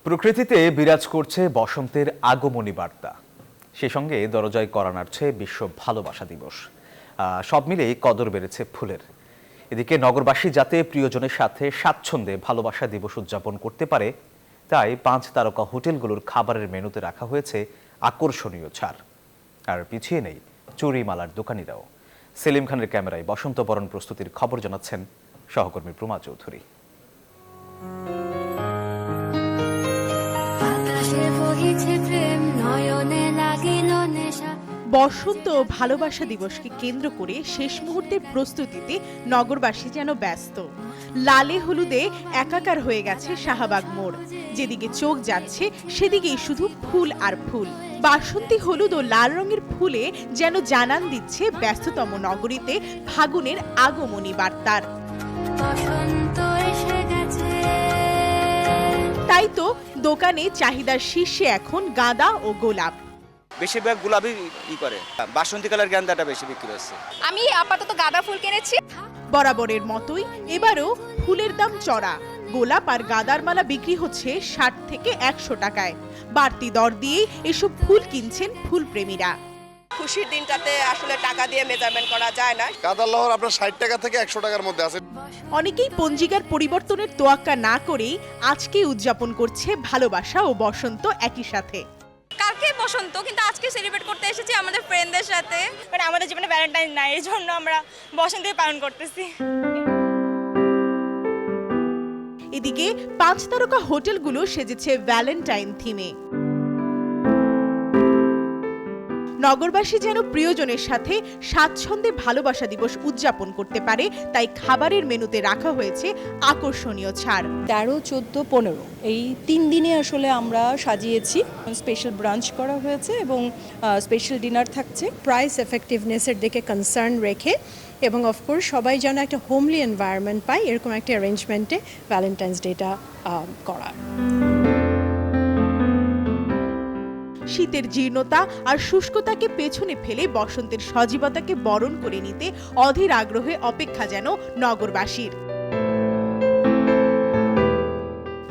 প্রকৃতিতে বিরাজ করছে বসন্তের আগমনী বার্তা, সে সঙ্গে দরজায় কড়া নাড়ছে বিশ্ব ভালোবাসা দিবস। সব মিলেই কদর বেড়েছে ফুলের। এদিকে নগরবাসী যাতে প্রিয়জনের সাথে স্বাচ্ছন্দ্যে ভালোবাসা দিবস উদযাপন করতে পারে, তাই 5 তারকা হোটেলগুলোর খাবারের মেনুতে রাখা হয়েছে আকর্ষণীয় ছাড়। আর পিছিয়ে নেই চুরিমালার দোকানিরাও। সেলিম খানের ক্যামেরায় বসন্ত বরণ প্রস্তুতির খবর জানাচ্ছেন সহকর্মী প্রমা চৌধুরী। বসন্ত ও ভালোবাসা দিবসকে কেন্দ্র করে শেষ মুহূর্তের প্রস্তুতিতে নগরবাসী যেন ব্যস্ত। লালে হলুদে একাকার হয়ে গেছে শাহবাগ মোড়। যেদিকে চোখ যাচ্ছে সেদিকেই শুধু ফুল আর ফুল। বাসন্তী হলুদ ও লাল রঙের ফুলে যেন জানান দিচ্ছে ব্যস্ততম নগরীতে ফাগুনের আগমনী বার্তার। তাই তো দোকানে চাহিদার শীর্ষে এখন গাঁদা ও গোলাপ। বেশিরভাগ গোলাপি করে, বাসন্তী কালার গেন্দাটা বেশি বিক্রি হচ্ছে। আমি আপাতত গাঁদা ফুল কিনেছি। বরাবরের মতোই এবারও ফুলের দাম চড়া। গোলাপ আর গাঁদার মালা বিক্রি হচ্ছে 60 থেকে 100 টাকায়। বাড়তি দর দিয়েই এসব ফুল কিনছেন ফুলপ্রেমীরা। খুশির দিনটাতে আসলে টাকা দিয়ে মেজারমেন্ট করা যায় না। গাঁদার লহর আপনার 60 টাকা থেকে 100 টাকার মধ্যে আছে। অনেকেই পঞ্জিকার পরিবর্তনের তোয়াক্কা না করেই আজকে উদযাপন করছে ভালোবাসা ও বসন্ত একই সাথে। কালকে বসন্ত, কিন্তু আজকে সেলিব্রেট করতে এসেছি আমাদের ফ্রেন্ডদের সাথে। মানে আমাদের জীবনে ভ্যালেন্টাইন নাই, এই জন্য আমরা বসন্তই পালন করতেছি। এদিকে 5 তারকা হোটেলগুলো সেজেছে ভ্যালেন্টাইন থিমে। নগরবাসী যেন প্রিয়জনের সাথে স্বাচ্ছন্দ্যে ভালোবাসা দিবস উদযাপন করতে পারে, তাই খাবারের মেনুতে রাখা হয়েছে আকর্ষণীয় ছাড়। 13, 14, 15 এই 3 দিনে আসলে আমরা সাজিয়েছি। স্পেশাল ব্রাঞ্চ করা হয়েছে এবং স্পেশাল ডিনার থাকছে। প্রাইস এফেক্টিভনেসের দিকে কনসার্ন রেখে এবং অফকোর্স সবাই যেন একটা হোমলি এনভায়রনমেন্ট পায়, এরকম একটা অ্যারেঞ্জমেন্টে ভ্যালেন্টাইন্স ডেটা করা। শীতের জীর্ণতা আর শুষ্কতাকে পেছনে ফেলে বসন্তের সজীবতাকে বরণ করে নিতে অধীর আগ্রহে অপেক্ষা যেন নগরবাসীর।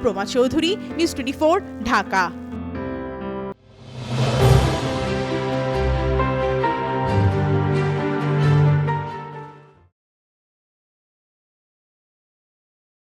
প্রমা চৌধুরী, নিউজ 24, ঢাকা।